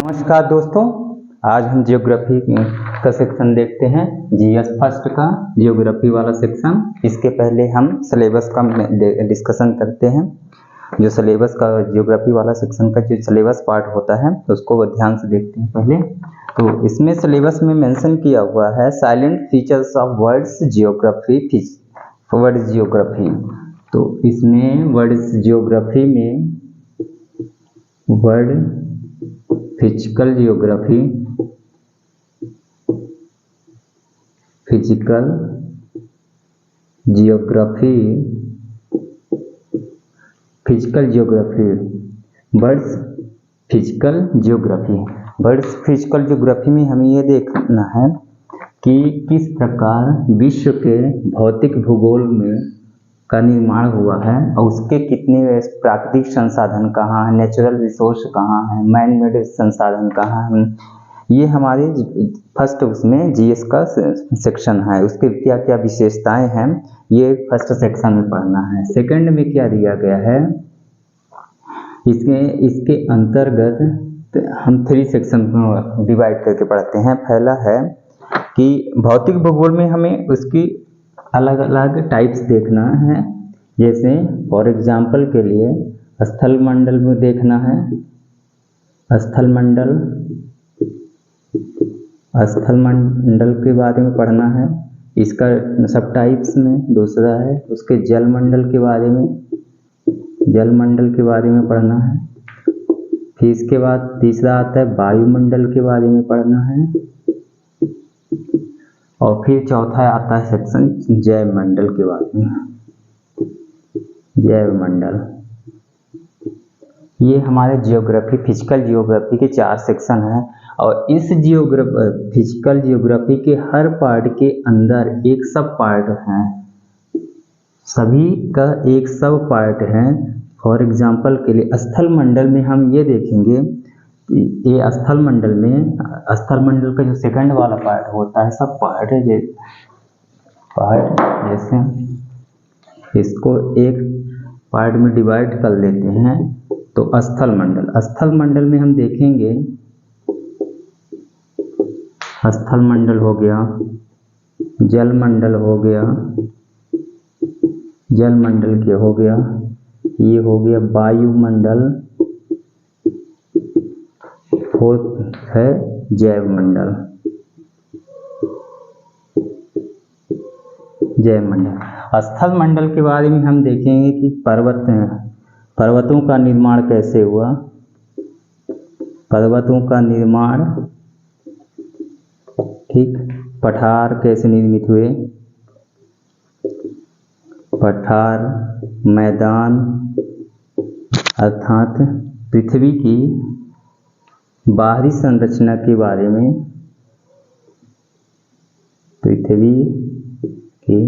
नमस्कार दोस्तों, आज हम जियोग्राफी का सेक्शन देखते हैं। जीएस फर्स्ट का जियोग्राफी वाला सेक्शन। इसके पहले हम सिलेबस का डिस्कशन करते हैं। जो सिलेबस का जियोग्राफी वाला सेक्शन का जो सिलेबस पार्ट होता है उसको ध्यान से देखते हैं पहले। तो इसमें सिलेबस में मेंशन किया हुआ है salient features of words geography, word geography. तो इसमें वर्ड्स जियोग्राफी में word physical geography, birds physical geography में हमें ये देखना है कि किस प्रकार विश्व के भौतिक भूगोल में का निर्माण हुआ है और उसके कितने प्राकृतिक संसाधन कहाँ हैं, नेचुरल रिसोर्स कहाँ हैं, मैन मेड संसाधन कहाँ हैं। ये हमारे फर्स्ट उसमें जीएस का सेक्शन है। उसके क्या क्या विशेषताएं हैं ये फर्स्ट सेक्शन में पढ़ना है। सेकंड में क्या दिया गया है, इसके अंतर्गत हम 3 सेक्शन को डिवाइड करके पढ़ते हैं। पहला है कि भौतिक भूगोल में हमें उसकी अलग अलग टाइप्स देखना है। जैसे फॉर एग्जाम्पल के लिए स्थल मंडल में देखना है। स्थल मंडल के बारे में पढ़ना है। इसका सब टाइप्स में दूसरा है उसके जल मंडल के बारे में पढ़ना है। फिर इसके बाद तीसरा आता है वायुमंडल के बारे में पढ़ना है। और फिर चौथा आता है सेक्शन जैव मंडल के बारे में। जैव मंडल, ये हमारे जियोग्राफी फिजिकल जियोग्राफी के 4 सेक्शन हैं। और इस फिजिकल जियोग्राफी के हर पार्ट के अंदर एक सब पार्ट हैं, सभी का एक सब पार्ट है। फॉर एग्जाम्पल के लिए स्थल मंडल में हम ये देखेंगे, ये स्थल मंडल का जो सेकंड वाला पार्ट होता है सब पार्ट है। जैसे इसको एक पार्ट में डिवाइड कर लेते हैं तो स्थल मंडल में हम देखेंगे स्थल मंडल हो गया, जल मंडल हो गया, जल मंडल के हो गया, ये हो गया वायुमंडल, है जैव मंडल। स्थल मंडल के बारे में हम देखेंगे कि पर्वतों का निर्माण कैसे हुआ, पर्वतों का निर्माण, ठीक, पठार कैसे निर्मित हुए, पठार, मैदान अर्थात पृथ्वी की बाहरी संरचना के बारे में, पृथ्वी की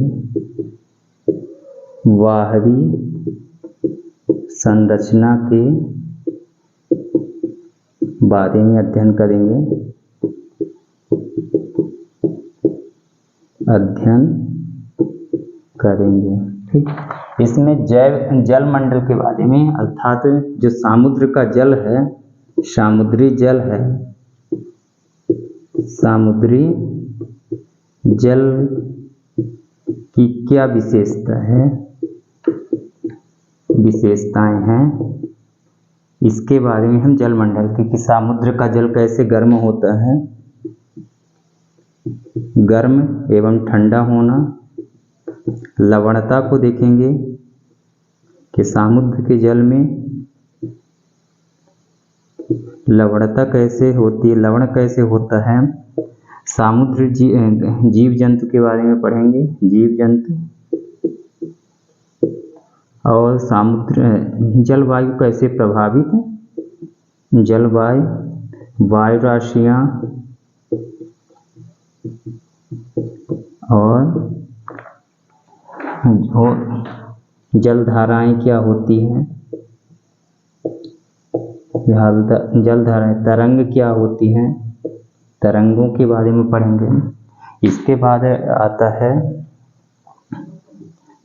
बाहरी संरचना के बारे में अध्ययन करेंगे। ठीक, इसमें जल मंडल के बारे में अर्थात जो समुद्र का जल है, समुद्री जल की क्या विशेषताएं हैं, इसके बारे में हम जल मंडल की कि समुद्र का जल कैसे गर्म होता है, गर्म एवं ठंडा होना, लवणता को देखेंगे कि समुद्र के जल में लवणता कैसे होती है, लवण कैसे होता है। समुद्र जीव जंतु के बारे में पढ़ेंगे, जीव जंतु, और समुद्र जलवायु कैसे प्रभावित है, जलवायु, वायु राशियाँ और जलधाराएं क्या होती हैं, जलधाराएं, तरंग क्या होती हैं, तरंगों के बारे में पढ़ेंगे। इसके बाद आता है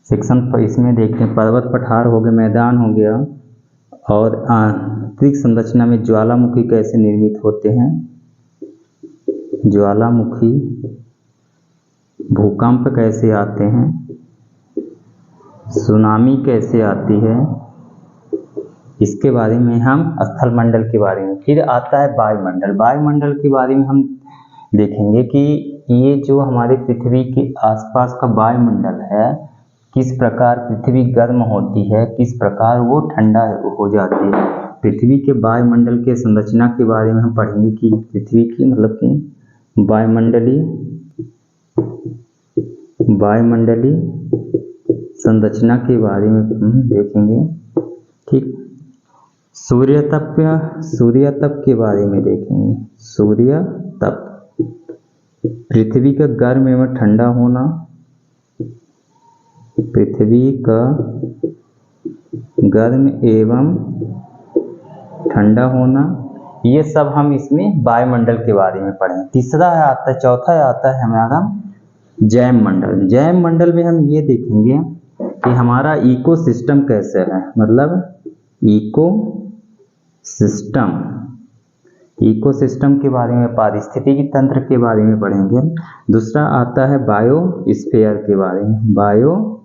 सेक्शन पर, इसमें देखते हैं पर्वत, पठार हो गया, मैदान हो गया और आंतरिक संरचना में ज्वालामुखी कैसे निर्मित होते हैं, ज्वालामुखी भूकंप कैसे आते हैं, सुनामी कैसे आती है, इसके बारे में हम स्थल मंडल के बारे में। फिर आता है वायुमंडल। वायुमंडल के बारे में हम देखेंगे कि ये जो हमारे पृथ्वी के आसपास का वायुमंडल है, किस प्रकार पृथ्वी गर्म होती है, किस प्रकार वो ठंडा हो जाती है। पृथ्वी के वायुमंडल के संरचना के बारे में हम पढ़ेंगे कि पृथ्वी की मतलब कि वायुमंडलीय संरचना के बारे में हम देखेंगे। ठीक, सूर्य तप के बारे में देखेंगे। सूर्य तप, पृथ्वी का गर्म एवं ठंडा होना, पृथ्वी का गर्म एवं ठंडा होना, ये सब हम इसमें वायुमंडल के बारे में पढ़ेंगे। चौथा आता है हमारा जैव मंडल। जैव मंडल में हम ये देखेंगे कि हमारा इकोसिस्टम कैसे है, मतलब इकोसिस्टम के बारे में, पारिस्थितिकी तंत्र के बारे में पढ़ेंगे। दूसरा आता है बायोस्फीयर के बारे में, बायोस्फीयर।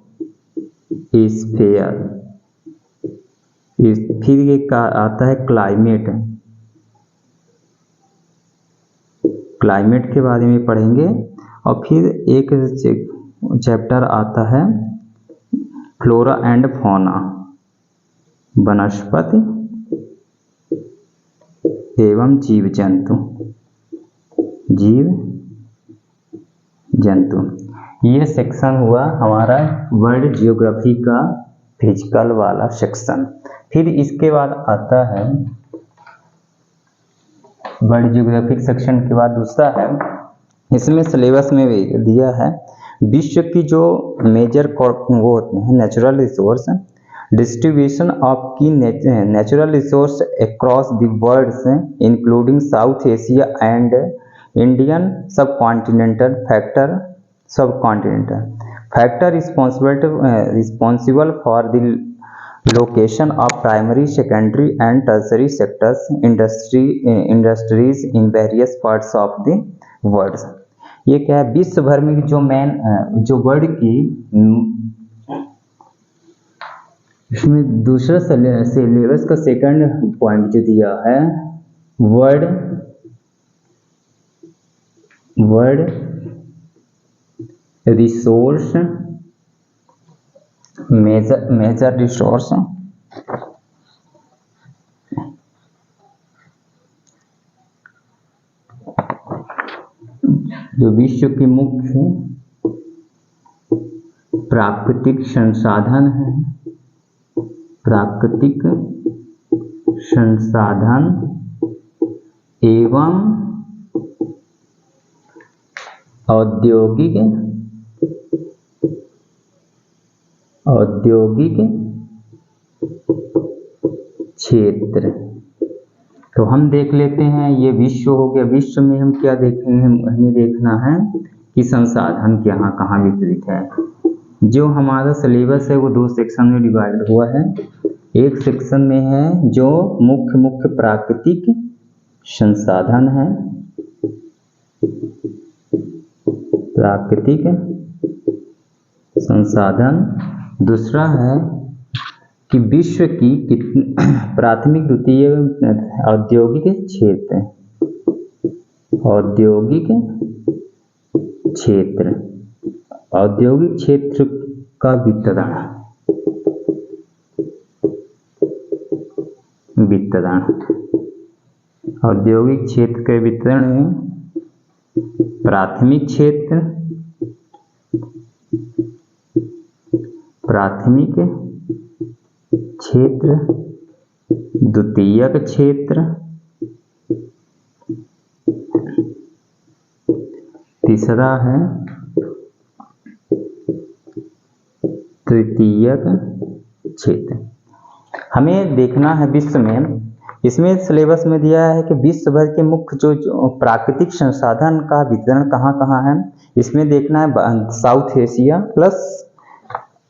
फिर ये आता है क्लाइमेट के बारे में पढ़ेंगे। और फिर एक चैप्टर आता है फ्लोरा एंड फौना, वनस्पति एवं जीव जंतु। ये सेक्शन हुआ हमारा वर्ल्ड जियोग्राफी का फिजिकल वाला सेक्शन। फिर इसके बाद आता है वर्ल्ड जियोग्राफिक सेक्शन के बाद दूसरा है, इसमें सिलेबस में भी दिया है विश्व की जो मेजर वो होते हैं नेचुरल रिसोर्स, डिस्ट्रीब्यूशन ऑफ की natural resource across the world including South Asia and Indian subcontinental factor responsible for the location of primary, secondary and tertiary sectors industries in various parts of the world. ये क्या है, विश्व भर में जो world की, इसमें दूसरा सिलेबस का सेकंड पॉइंट जो दिया है वर्ल्ड रिसोर्स मेजर रिसोर्स, जो विश्व के मुख्य प्राकृतिक संसाधन हैं, प्राकृतिक संसाधन एवं औद्योगिक क्षेत्र। तो हम देख लेते हैं, ये विश्व हो गया। विश्व में हम क्या देखेंगे, हमें देखना है कि संसाधन कहाँ कहाँ वितरित है। जो हमारा सिलेबस है वो दो सेक्शन में डिवाइड हुआ है। एक सेक्शन में है जो मुख्य प्राकृतिक संसाधन है, प्राकृतिक संसाधन। दूसरा है कि विश्व की प्राथमिक, द्वितीय औद्योगिक क्षेत्र, औद्योगिक क्षेत्र का वितरण, औद्योगिक क्षेत्र के वितरण में प्राथमिक क्षेत्र, द्वितीयक क्षेत्र, तीसरा है तृतीयक क्षेत्र। हमें देखना है विश्व में, इसमें सिलेबस में दिया है कि विश्व भर के मुख्य जो प्राकृतिक संसाधन का वितरण कहाँ कहाँ है। इसमें देखना है south Asia plus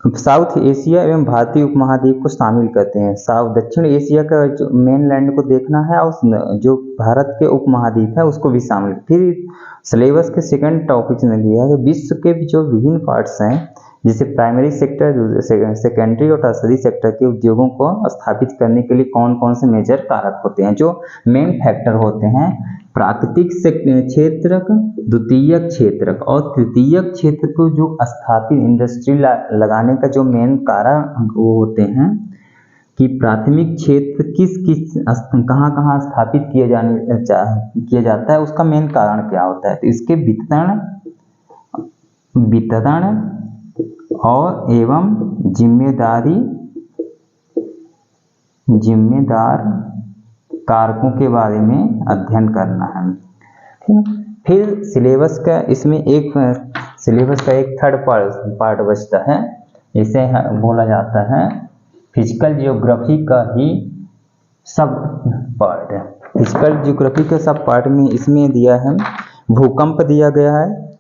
south Asia एवं भारतीय उपमहाद्वीप को शामिल करते हैं। साउथ दक्षिण एशिया का जो मेन लैंड को देखना है और जो भारत के उपमहाद्वीप है उसको भी शामिल। फिर सिलेबस के सेकंड टॉपिक ने दिया है विश्व के जो विभिन्न पार्ट्स हैं जिसे प्राइमरी सेक्टर, सेकेंडरी और टर्सरी सेक्टर के उद्योगों को स्थापित करने के लिए कौन कौन से मेजर कारक होते हैं, जो मेन फैक्टर होते हैं। प्राकृतिक क्षेत्रक, द्वितीयक क्षेत्रक और तृतीयक क्षेत्र को जो स्थापित इंडस्ट्री लगाने का जो मेन कारण वो होते हैं कि प्राथमिक क्षेत्र किस किस कहाँ कहाँ स्थापित किया जाता है, उसका मेन कारण क्या होता है। तो इसके वितरण और एवं जिम्मेदार कारकों के बारे में अध्ययन करना है। ठीक है। फिर सिलेबस का इसमें एक सिलेबस का एक थर्ड पार्ट बचता है, इसे बोला जाता है फिजिकल ज्योग्राफी का ही सब पार्ट है। फिजिकल ज्योग्राफी के सब पार्ट में इसमें दिया है भूकंप दिया गया है,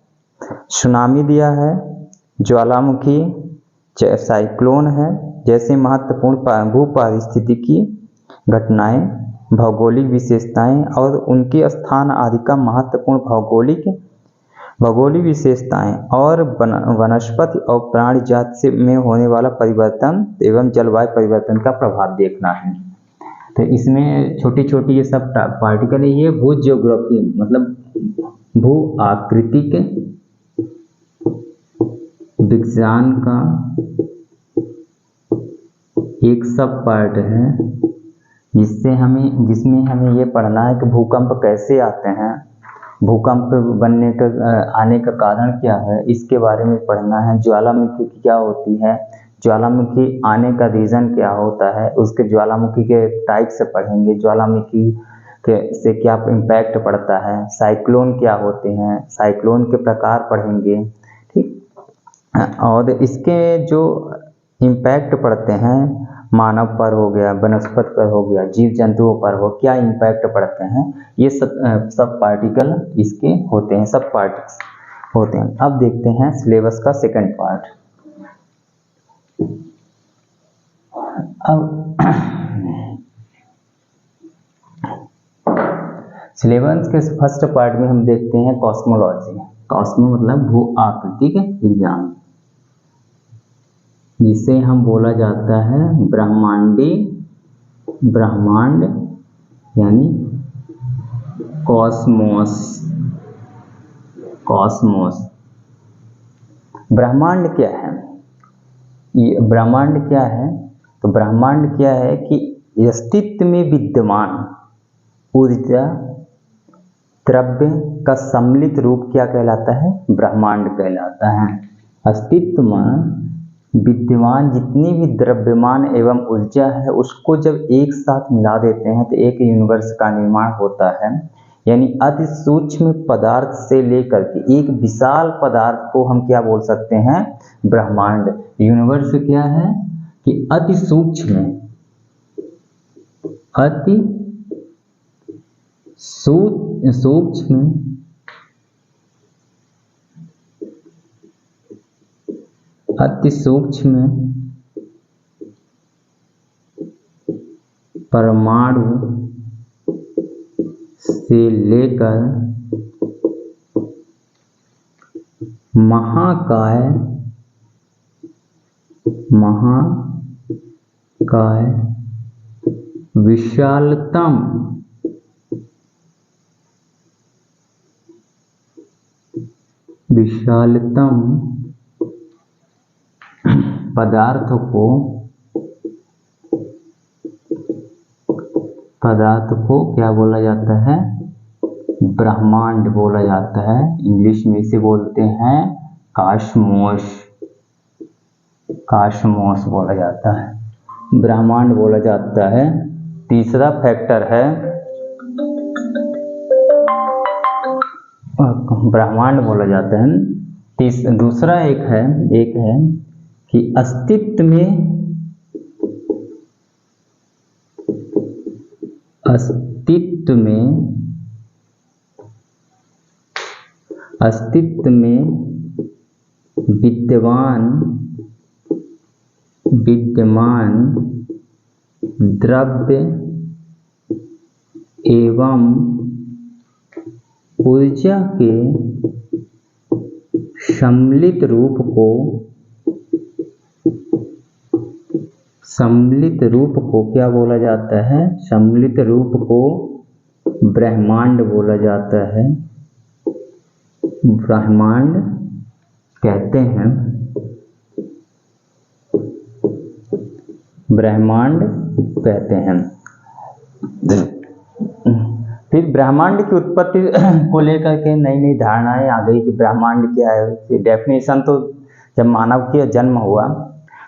सुनामी दिया है, ज्वालामुखी, साइक्लोन है जैसे महत्वपूर्ण भू पारिस्थितिकी घटनाएं, भौगोलिक विशेषताएं और उनके स्थान आदि का महत्वपूर्ण भौगोलिक विशेषताएं और वनस्पति और प्राणी जाति में होने वाला परिवर्तन एवं जलवायु परिवर्तन का प्रभाव देखना है। तो इसमें छोटी छोटी ये सब पार्टिकल है। ये भू ज्योग्राफी मतलब भू आकृतिक विज्ञान का एक सब पार्ट है जिसमें हमें ये पढ़ना है कि भूकंप कैसे आते हैं, भूकंप आने का कारण क्या है, इसके बारे में पढ़ना है। ज्वालामुखी क्या होती है, ज्वालामुखी आने का रीज़न क्या होता है, उसके ज्वालामुखी के टाइप से पढ़ेंगे, ज्वालामुखी से क्या इम्पैक्ट पड़ता है, साइक्लोन क्या होते हैं, साइक्लोन के प्रकार पढ़ेंगे। ठीक। और इसके जो इम्पैक्ट पड़ते हैं मानव पर हो गया, वनस्पति पर हो गया, जीव जंतुओं पर हो, क्या इम्पैक्ट पड़ते हैं, ये सब पार्टिकल इसके होते हैं, सब पार्ट्स होते हैं। अब देखते हैं सिलेबस का सेकंड पार्ट। अब सिलेबस के फर्स्ट पार्ट में हम देखते हैं कॉस्मोलॉजी। कॉस्मो मतलब भू आकृतिक विज्ञान, जिसे हम बोला जाता है ब्रह्मांड यानी कॉस्मोस। ब्रह्मांड क्या है? ये ब्रह्मांड क्या है? तो ब्रह्मांड क्या है कि अस्तित्व में विद्यमान ऊर्जा द्रव्य का सम्मिलित रूप क्या कहलाता है? ब्रह्मांड कहलाता है। अस्तित्व में विद्यमान जितनी भी द्रव्यमान एवं ऊर्जा है उसको जब एक साथ मिला देते हैं तो एक यूनिवर्स का निर्माण होता है। यानी अति सूक्ष्म पदार्थ से लेकर के एक विशाल पदार्थ को हम क्या बोल सकते हैं? ब्रह्मांड। यूनिवर्स क्या है कि अति सूक्ष्म अति सूक्ष्म परमाणु से लेकर महाकाय विशालतम पदार्थ को क्या बोला जाता है? ब्रह्मांड बोला जाता है। इंग्लिश में इसे बोलते हैं कॉस्मोस बोला जाता है, ब्रह्मांड बोला जाता है। तीसरा फैक्टर है ब्रह्मांड बोला जाता है। दूसरा एक है कि अस्तित्व में विद्यमान विद्यमान द्रव्य एवं ऊर्जा के सम्मिलित रूप को क्या बोला जाता है? सम्मिलित रूप को ब्रह्मांड बोला जाता है, ब्रह्मांड कहते हैं, ब्रह्मांड कहते हैं। फिर ब्रह्मांड की उत्पत्ति को लेकर के नई नई धारणाएं आ गई कि ब्रह्मांड क्या है। डेफिनेशन तो जब मानव का जन्म हुआ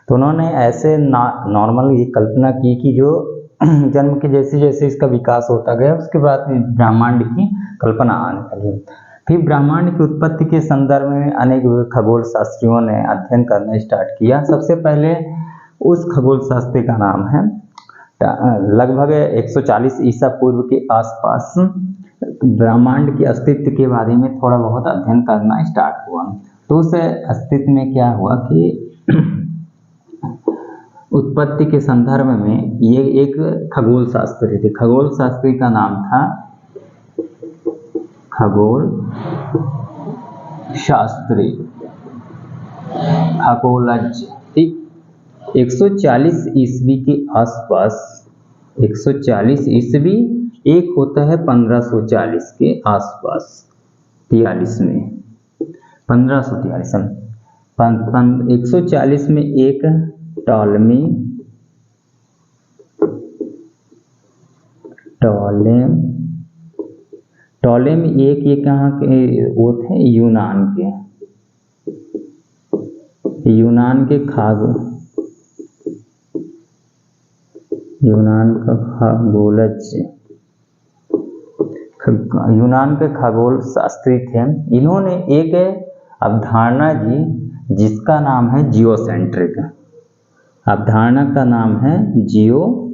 तो उन्होंने ऐसे नॉर्मल ये कल्पना की कि जो जन्म के जैसे जैसे इसका विकास होता गया उसके बाद ब्रह्मांड की कल्पना आने लगी। फिर ब्रह्मांड की उत्पत्ति के संदर्भ में अनेक खगोल शास्त्रियों ने अध्ययन करना स्टार्ट किया। सबसे पहले उस खगोल शास्त्री का नाम है लगभग 140 ईसा पूर्व के आसपास ब्रह्मांड के अस्तित्व के बारे में थोड़ा बहुत अध्ययन करना स्टार्ट हुआ। तो उस अस्तित्व में क्या हुआ कि उत्पत्ति के संदर्भ में ये एक खगोल शास्त्री थे। खगोल शास्त्री का नाम था खगोल शास्त्री, खगोलज्ञ। ठीक, 140 ईस्वी के आसपास, 140 ईस्वी, एक होता है 1540 के आसपास, 43 में, 1543 में 140 में एक टॉलेम एक, ये कहाँ के वो थे? यूनान का खगोलज्ञ, यूनान के खगोल शास्त्री थे। इन्होंने एक अवधारणा दी जिसका नाम है जियोसेंट्रिक। अवधारणा का नाम है जियोसेंट्रिक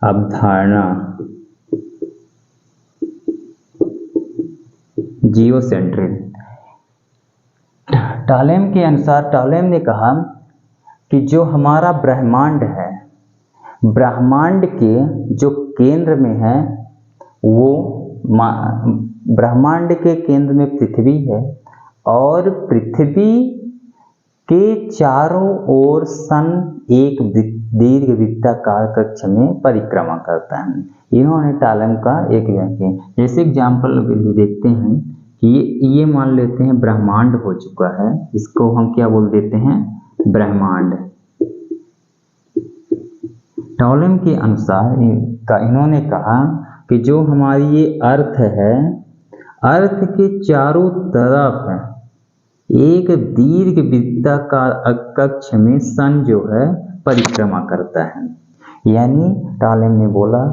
अवधारणा, जियोसेंट्रिक। टॉलेम के अनुसार, टॉलेम ने कहा कि जो हमारा ब्रह्मांड है, ब्रह्मांड के जो केंद्र में है वो ब्रह्मांड के केंद्र में पृथ्वी है और पृथ्वी के चारों ओर सन एक दीर्घ वृत्ताकार कक्ष में परिक्रमा करता है। इन्होंने टॉलेम का एक व्याख्या, जैसे एग्जाम्पल देखते हैं कि ये मान लेते हैं ब्रह्मांड हो चुका है, इसको हम क्या बोल देते हैं? ब्रह्मांड। टॉलेम के अनुसार इन्होंने कहा कि जो हमारी ये अर्थ है, अर्थ के चारों तरफ एक दीर्घ वृत्ताकार कक्ष में सन जो है परिक्रमा करता है। यानी टॉलेम ने बोला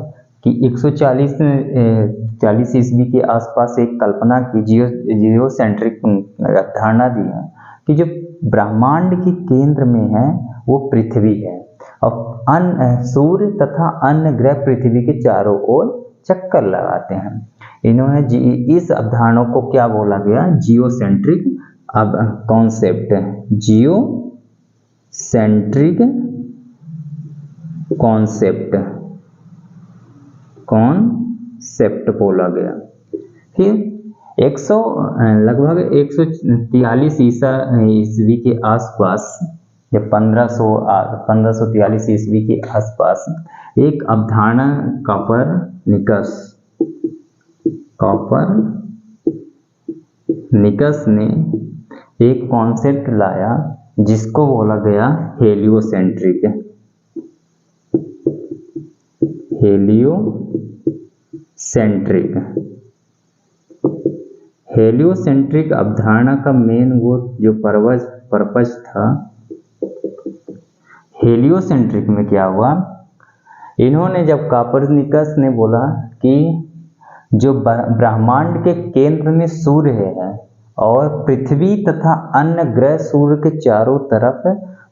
कि 140 ईस्वी के आसपास एक कल्पना की, जियोसेंट्रिक धारणा दी है कि जो ब्रह्मांड के केंद्र में है वो पृथ्वी है और अन्य सूर्य तथा अन्य ग्रह पृथ्वी के चारों ओर चक्कर लगाते हैं। इन्होंने इस अवधारणा को क्या बोला गया? जियोसेंट्रिक अब कॉन्सेप्ट, जियोसेंट्रिक कॉन्सेप्ट बोला गया। फिर लगभग 143 ईस्वी के आसपास, जब 1543 ईस्वी के आसपास एक अवधारणा कॉपरनिकस ने एक कॉन्सेप्ट लाया जिसको बोला गया हेलियोसेंट्रिक। हेलियोसेंट्रिक अवधारणा का मेन वो जो पर्पस था, हेलियोसेंट्रिक में क्या हुआ? इन्होंने जब कॉपरनिकस ने बोला कि जो ब्रह्मांड के केंद्र में सूर्य है और पृथ्वी तथा अन्य ग्रह सूर्य के चारों तरफ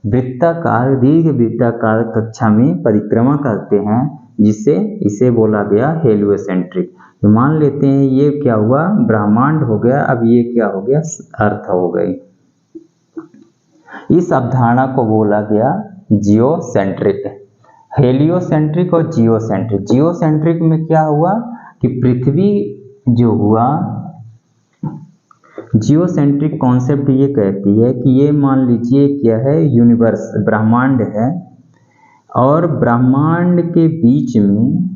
वृत्ताकार, दीर्घ वृत्ताकार कक्षा में परिक्रमा करते हैं, इसे बोला गया हेलियोसेंट्रिक। तो मान लेते हैं ये क्या हुआ, ब्रह्मांड हो गया, अब ये क्या हो गया, अर्थ हो गई। इस अवधारणा को बोला गया जियोसेंट्रिक। हेलियोसेंट्रिक और जियोसेंट्रिक। जियोसेंट्रिक में क्या हुआ कि पृथ्वी जो हुआ, जियोसेंट्रिक कॉन्सेप्ट ये कहती है कि ये मान लीजिए क्या है, यूनिवर्स ब्रह्मांड है और ब्रह्मांड के बीच में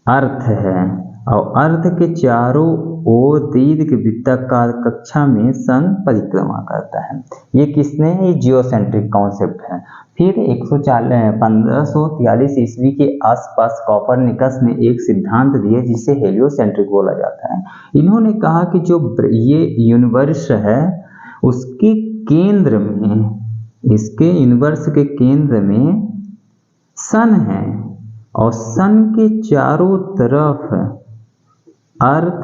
अर्थ है और अर्थ के चारों ओर दीर्घ वृत्ताकार कक्षा में सन परिक्रमा करता है। ये किसने, ये जियोसेंट्रिक कॉन्सेप्ट है। फिर 1543 ईस्वी के आसपास कोपरनिकस ने एक सिद्धांत दिया जिसे हेलियोसेंट्रिक बोला जाता है। इन्होंने कहा कि जो ये यूनिवर्स है उसके केंद्र में, इसके यूनिवर्स के केंद्र में सन है और सन के चारों तरफ अर्थ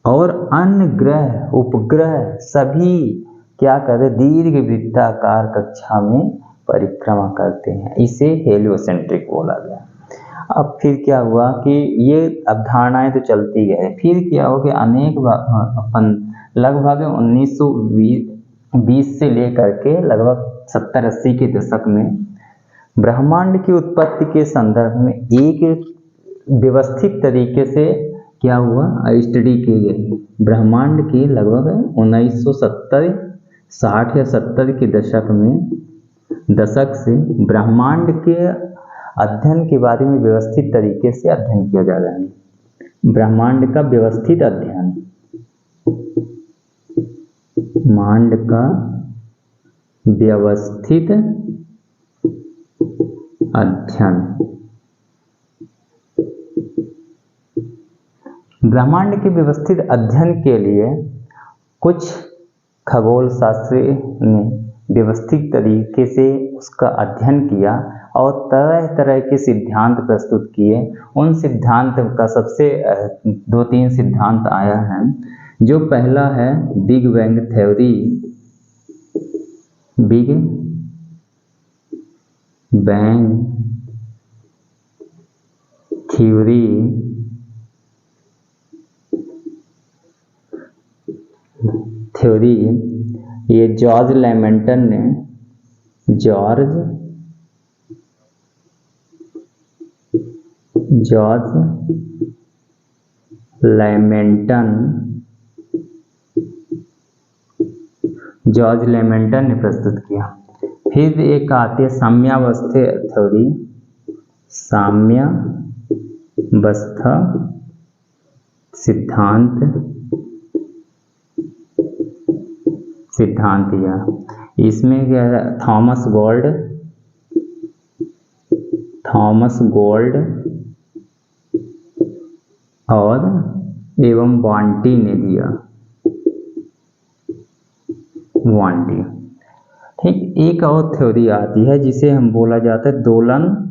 और अन्य ग्रह उपग्रह सभी क्या करे, दीर्घ वृत्ताकार कक्षा में परिक्रमा करते हैं। इसे हेलियोसेंट्रिक बोला गया। अब फिर क्या हुआ कि ये अवधारणाएं तो चलती गए, फिर क्या हो गया, अनेक लगभग 1920 से लेकर के लगभग 70-80 के दशक में ब्रह्मांड की उत्पत्ति के संदर्भ में एक व्यवस्थित तरीके से क्या हुआ, स्टडी की गई। ब्रह्मांड की लगभग 1970, 60 या 70 के दशक से ब्रह्मांड के अध्ययन के बारे में व्यवस्थित तरीके से अध्ययन किया जा रहा है। ब्रह्मांड का व्यवस्थित अध्ययन, ब्रह्मांड का व्यवस्थित अध्ययन। ब्रह्मांड के व्यवस्थित अध्ययन के लिए कुछ खगोल शास्त्री ने व्यवस्थित तरीके से उसका अध्ययन किया और तरह तरह के सिद्धांत प्रस्तुत किए। उन सिद्धांत का सबसे 2-3 सिद्धांत आया है। जो पहला है big bang theory, big bang theory ये जॉर्ज लैमेंटन ने, जॉर्ज लैमेंटन ने प्रस्तुत किया। फिर एक आती है साम्यावस्था थ्योरी, साम्यावस्था सिद्धांत या इसमें क्या है, थॉमस गोल्ड और एवं वांटी ने दिया, वांटी। ठीक, एक और थ्योरी आती है जिसे हम बोला जाता है दोलन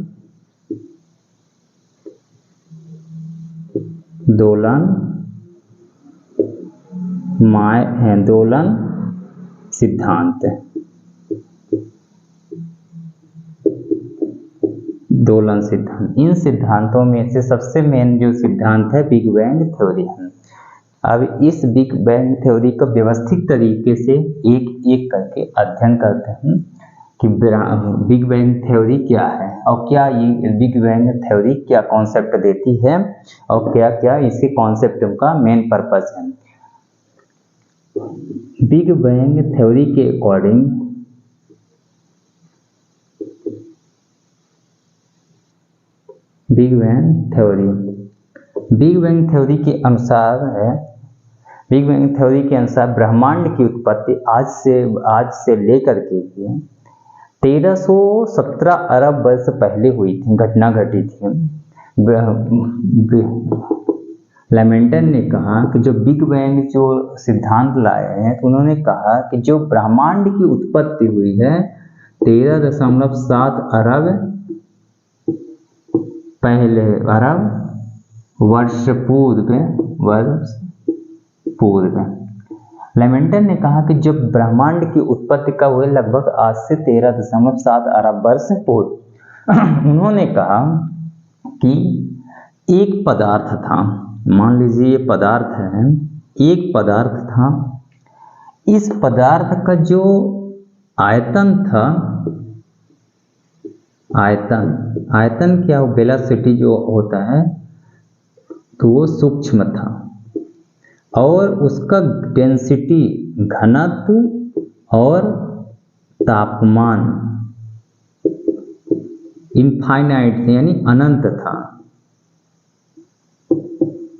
सिद्धांत। दोलन सिद्धांत, इन सिद्धांतों में से सबसे मेन जो सिद्धांत है बिग बैंग थ्योरी है। अब इस बिग बैंग थ्योरी को व्यवस्थित तरीके से एक एक करके अध्ययन करते हैं कि बिग बैंग थ्योरी क्या है और क्या ये बिग बैंग थ्योरी क्या कॉन्सेप्ट देती है और क्या क्या इसके कॉन्सेप्ट का मेन पर्पस है। बिग बैंग थ्योरी के अकॉर्डिंग बिग बैंग थ्योरी के अनुसार है, बिग बैंग थ्योरी के अनुसार ब्रह्मांड की उत्पत्ति आज से लेकर के 1317 अरब वर्ष पहले हुई थी, घटना घटी थी। लैमेंटन ने कहा कि जो बिग बैंग जो सिद्धांत लाए हैं तो उन्होंने कहा कि जो ब्रह्मांड की उत्पत्ति हुई है 13.7 अरब पहले, वर्ष पूर्व। लैमेंटन ने कहा कि जब ब्रह्मांड की उत्पत्ति कब हुई, लगभग आज से 13.7 अरब वर्ष पूर्व। उन्होंने कहा कि एक पदार्थ था मान लीजिए ये पदार्थ है, एक पदार्थ था, इस पदार्थ का जो आयतन था, आयतन क्या हो, वेलोसिटी जो होता है, तो वो सूक्ष्म था, और उसका डेंसिटी, घनत्व और तापमान इनफाइनाइट यानी अनंत था,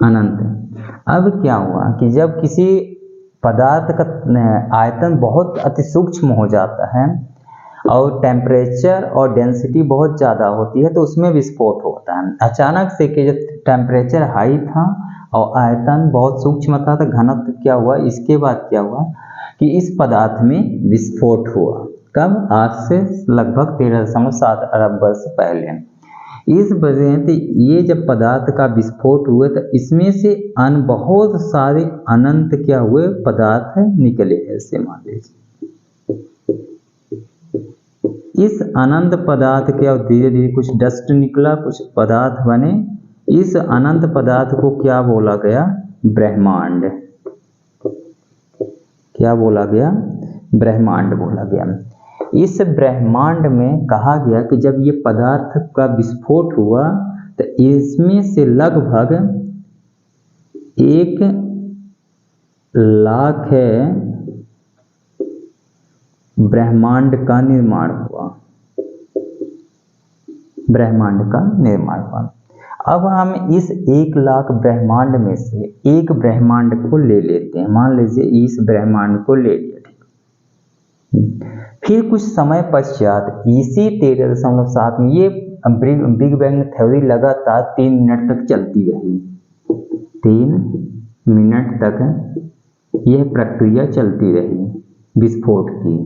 अनंत। अब क्या हुआ कि जब किसी पदार्थ का आयतन बहुत अति सूक्ष्म हो जाता है और टेम्परेचर और डेंसिटी बहुत ज़्यादा होती है तो उसमें विस्फोट होता है। अचानक से कि जब टेम्परेचर हाई था और आयतन बहुत सूक्ष्म था तो घनत्व क्या हुआ, इसके बाद क्या हुआ कि इस पदार्थ में विस्फोट हुआ। कब? आज से लगभग 13.7 अरब वर्ष पहले। इस वजह से ये जब पदार्थ का विस्फोट हुए तो इसमें से बहुत सारे अनंत क्या हुए, पदार्थ निकले। ऐसे मान लीजिए इस अनंत पदार्थ के धीरे धीरे कुछ डस्ट निकला, कुछ पदार्थ बने। इस अनंत पदार्थ को क्या बोला गया? ब्रह्मांड। क्या बोला गया? ब्रह्मांड बोला गया। इस ब्रह्मांड में कहा गया कि जब ये पदार्थ का विस्फोट हुआ तो इसमें से लगभग 1 लाख ब्रह्मांड का निर्माण हुआ। ब्रह्मांड का निर्माण हुआ। अब हम इस 1 लाख ब्रह्मांड में से एक ब्रह्मांड को ले लेते हैं। मान लीजिए इस ब्रह्मांड को ले लिया, फिर कुछ समय पश्चात इसी 13.7 में ये बिग बैंग थ्योरी लगातार 3 मिनट तक चलती रही। 3 मिनट तक यह प्रक्रिया चलती रही विस्फोट की।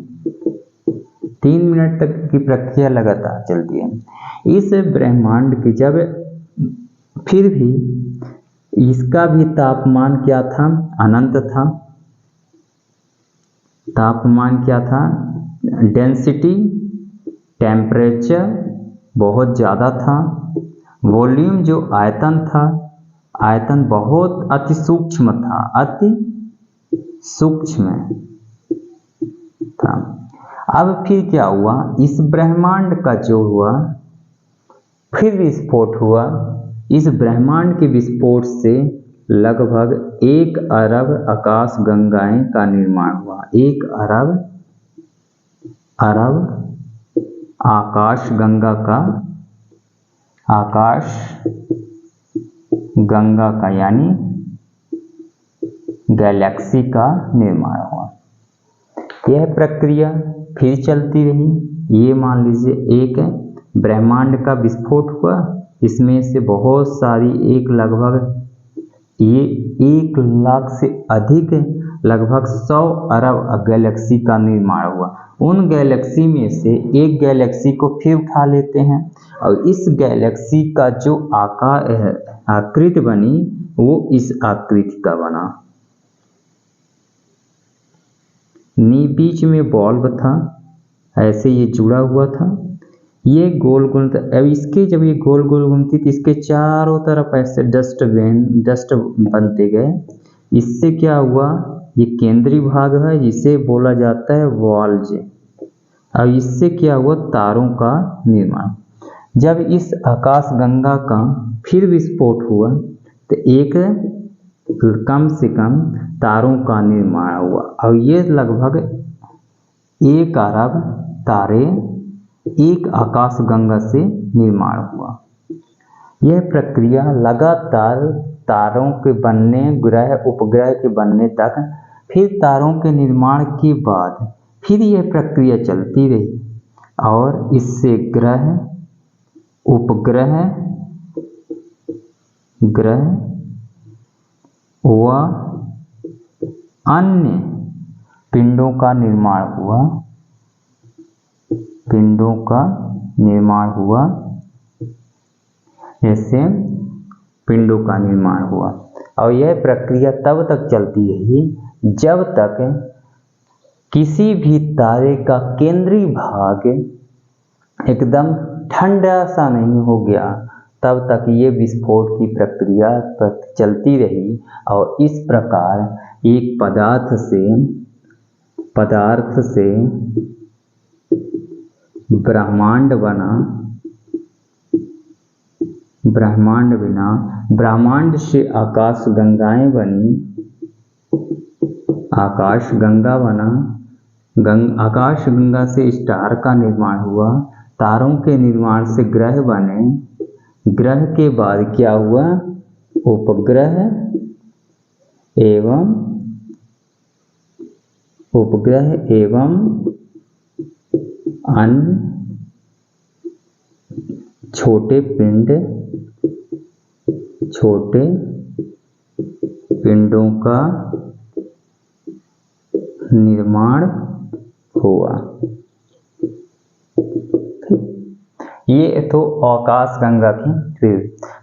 3 मिनट तक की प्रक्रिया लगातार चलती है। इस ब्रह्मांड की जब फिर भी इसका भी तापमान क्या था? अनंत था। तापमान क्या था? डेंसिटी, टेम्परेचर बहुत ज़्यादा था। वॉल्यूम जो आयतन था, आयतन बहुत अति सूक्ष्म था, अति सूक्ष्म था। अब फिर क्या हुआ? इस ब्रह्मांड का जो हुआ फिर विस्फोट हुआ। इस ब्रह्मांड के विस्फोट से लगभग 1 अरब आकाश गंगाएं का निर्माण हुआ। 1 अरब आकाश गंगा का यानी गैलेक्सी का निर्माण हुआ। यह प्रक्रिया फिर चलती रही। ये मान लीजिए एक ब्रह्मांड का विस्फोट हुआ, इसमें से बहुत सारी ये 1 लाख से अधिक लगभग 100 अरब गैलेक्सी का निर्माण हुआ। उन गैलेक्सी में से एक गैलेक्सी को फिर उठा लेते हैं और इस गैलेक्सी का जो आकृति बनी वो इस आकृति का बना। बीच में बल्ब था, ऐसे ये जुड़ा हुआ था। ये गोल गोल, अब इसके जब ये गोल गोल घूमती तो इसके चारों तरफ ऐसे डस्ट बनते गए। इससे क्या हुआ? ये केंद्रीय भाग है, जिसे बोला जाता है वॉल्ज। अब इससे क्या हुआ? तारों का निर्माण। जब इस आकाश गंगा का फिर विस्फोट हुआ तो एक कम से कम तारों का निर्माण हुआ और ये लगभग 1 अरब तारे एक आकाश गंगा से निर्माण हुआ। यह प्रक्रिया लगातार तारों के बनने, ग्रह उपग्रह के बनने तक, फिर तारों के निर्माण के बाद फिर यह प्रक्रिया चलती रही और इससे ग्रह, उपग्रह, ग्रह व अन्य पिंडों का निर्माण हुआ। पिंडों का निर्माण हुआ, जैसे पिंडों का निर्माण हुआ। और यह प्रक्रिया तब तक चलती रही जब तक किसी भी तारे का केंद्रीय भाग एकदम ठंडा सा नहीं हो गया, तब तक ये विस्फोट की प्रक्रिया चलती रही और इस प्रकार एक पदार्थ से ब्रह्मांड बना। ब्रह्मांड से आकाश गंगाएं बनी, आकाश गंगा बना। आकाश गंगा से स्टार का निर्माण हुआ, तारों के निर्माण से ग्रह बने, ग्रह के बाद क्या हुआ, उपग्रह एवं अन्य छोटे पिंडों का निर्माण हुआ। ये तो आकाश गंगा की।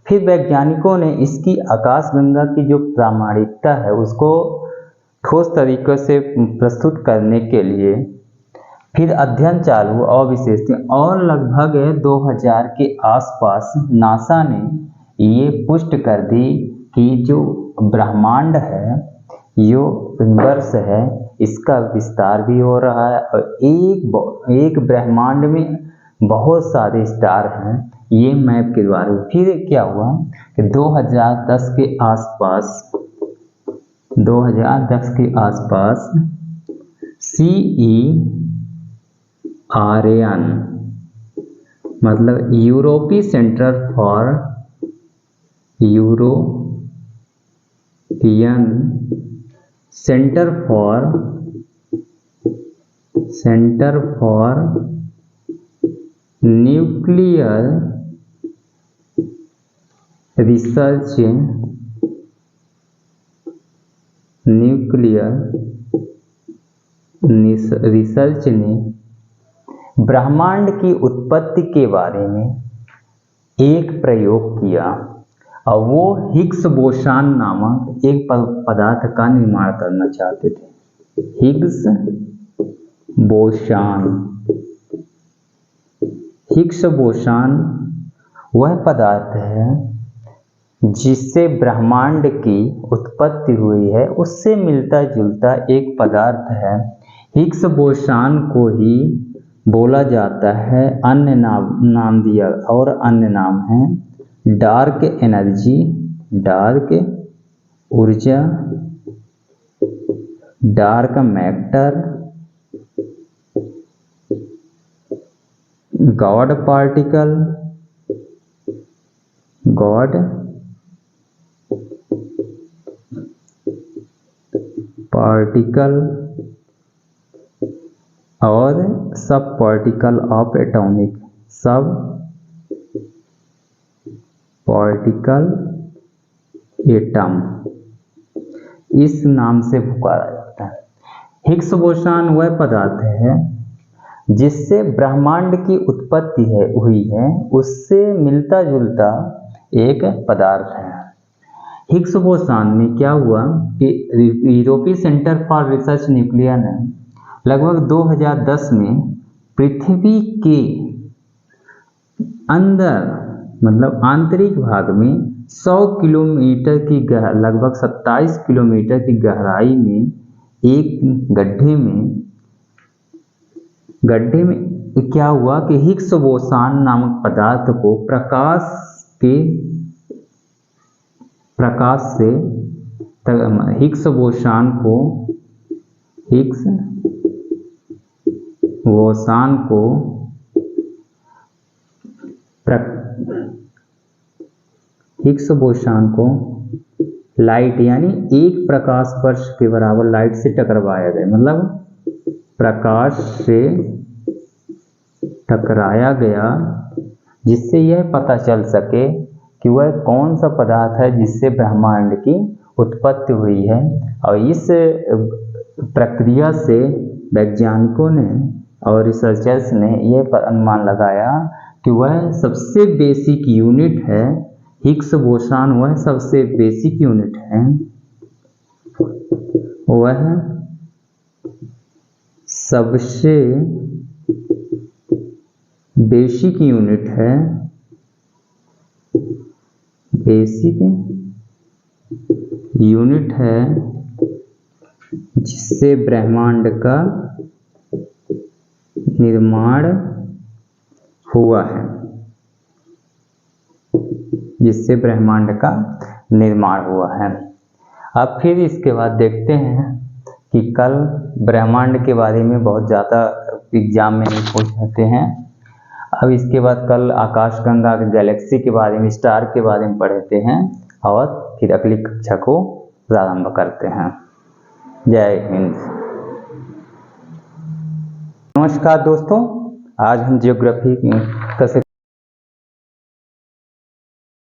फिर वैज्ञानिकों ने इसकी आकाश गंगा की जो प्रामाणिकता है उसको ठोस तरीके से प्रस्तुत करने के लिए फिर अध्ययन चालू और विशेषता, और लगभग 2000 के आसपास नासा ने ये पुष्टि कर दी कि जो ब्रह्मांड है, जो यूनिवर्स है, इसका विस्तार भी हो रहा है और एक ब्रह्मांड में बहुत सारे स्टार हैं। ये मैप के द्वारा फिर क्या हुआ कि 2010 के आसपास CERN मतलब यूरोपीय सेंटर फॉर न्यूक्लियर रिसर्च ने ब्रह्मांड की उत्पत्ति के बारे में एक प्रयोग किया और वो हिग्स बोसान नामक एक पदार्थ का निर्माण करना चाहते थे। हिग्स बोसान वह पदार्थ है जिससे ब्रह्मांड की उत्पत्ति हुई है, उससे मिलता जुलता एक पदार्थ है। हिग्स बोसान को ही बोला जाता है, अन्य नाम दिया और अन्य नाम है डार्क एनर्जी, डार्क ऊर्जा, डार्क मैटर, गॉड पार्टिकल और सब पार्टिकल ऑफ एटॉमिक, सब पार्टिकल एटम, इस नाम से पुकारा जाता है। हिग्स बोसान वह पदार्थ है जिससे ब्रह्मांड की उत्पत्ति हुई है, उससे मिलता जुलता एक पदार्थ है। हिग्स बोसान में क्या हुआ कि यूरोपीय सेंटर फॉर रिसर्च न्यूक्लियर ने लगभग 2010 में पृथ्वी के अंदर मतलब आंतरिक भाग में 100 किलोमीटर की लगभग 27 किलोमीटर की गहराई में एक गड्ढे में क्या हुआ कि हिग्स बोसान नामक पदार्थ को हिग्स बोसान को लाइट यानी एक प्रकाश वर्ष के बराबर लाइट से टकराया गया, मतलब प्रकाश से टकराया गया, जिससे यह पता चल सके कि वह कौन सा पदार्थ है जिससे ब्रह्मांड की उत्पत्ति हुई है। और इस प्रक्रिया से वैज्ञानिकों ने और रिसर्चर्स ने यह अनुमान लगाया कि वह सबसे बेसिक यूनिट है, हिग्स बोसान वह सबसे बेसिक यूनिट है, वह सबसे बेसिक यूनिट है बेसिक यूनिट है जिससे ब्रह्मांड का निर्माण हुआ है, जिससे ब्रह्मांड का निर्माण हुआ है। अब फिर इसके बाद देखते हैं कि कल ब्रह्मांड के बारे में बहुत ज़्यादा एग्जाम में नहीं पूछ जाते हैं। अब इसके बाद कल आकाशगंगा के गैलेक्सी के बारे में, स्टार के बारे में पढ़ते हैं और फिर अगली कक्षा को प्रारंभ करते हैं। जय हिंद। नमस्कार दोस्तों, आज हम ज्योग्राफी